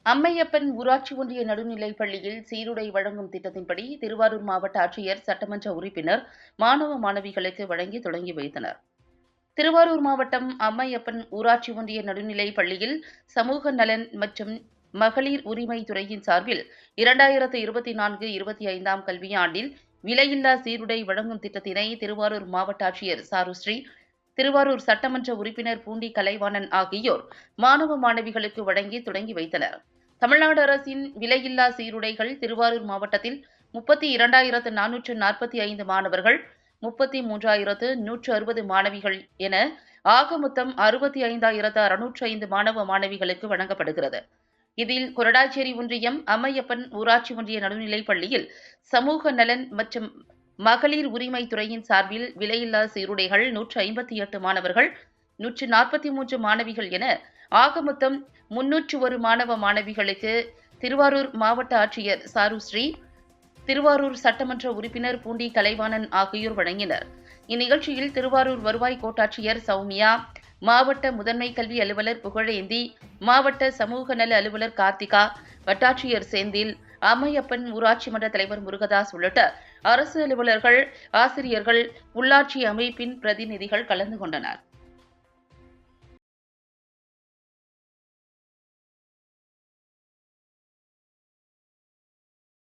அம்மையப்பன் ஊராட்சி ஒன்றிய நடுநிலைப் பள்ளியில் சீருடை வழங்கும் திட்டத்தின்படி திருவாரூர் மாவட்ட ஆட்சியர், சட்டமன்ற உறுப்பினர் மாணவ மாணவிகளுக்கு வழங்கி தொடங்கி வைத்தனர். திருவாரூர் மாவட்டம் அம்மையப்பன் ஊராட்சி ஒன்றிய நடுநிலைப் பள்ளியில் சமூக நலன் மற்றும் மகளிர் உரிமை துறையின் சார்பில் 2024-25 கல்வியாண்டில் விலையில்லா சீருடை வழங்கும் திட்டத்தினை திருவாரூர் மாவட்ட ஆட்சியர் சாருஸ்ரீ, திருவாரூர் சட்டமன்ற உறுப்பினர் பூண்டி கலைவாணன் ஆகியோர் மாணவ மாணவிகளுக்கு வழங்கி தொடங்கி வைத்தனர். தமிழ்நாடு அரசின் விலையில்லா சீருடைகள் திருவாரூர் மாவட்டத்தில் 32,445 மாணவர்கள், 33,160 மாணவிகள் என ஆக மொத்தம் 65,605 மாணவ மாணவிகளுக்கு வழங்கப்படுகிறது. இதில் கொரடாச்சேரி ஒன்றியம் அம்மையப்பன் ஊராட்சி ஒன்றிய நடுநிலைப் பள்ளியில் சமூக நலன் மற்றும் மகளிர் உரிமை துறையின் சார்பில் விலையில்லா சீருடைகள் 158 மாணவர்கள், 143 மாணவிகள் என ஆக மொத்தம் 301 மாணவ மாணவிகளுக்கு திருவாரூர் மாவட்ட ஆட்சியர் சாருஸ்ரீ, திருவாரூர் சட்டமன்ற உறுப்பினர் பூண்டி கலைவாணன் ஆகியோர் வழங்கினர். இந்நிகழ்ச்சியில் திருவாரூர் வருவாய் கோட்டாட்சியர் சௌமியா, மாவட்ட முதன்மை கல்வி அலுவலர் புகழேந்தி, மாவட்ட சமூக நல அலுவலர் கார்த்திகா, வட்டாட்சியர் செந்தில், அம்மையப்பன் ஊராட்சி மன்ற தலைவர் முருகதாஸ் உள்ளிட்ட அரசு அலுவலர்கள், ஆசிரியர்கள், உள்ளாட்சி அமைப்பின் பிரதிநிதிகள் கலந்து கொண்டனர்.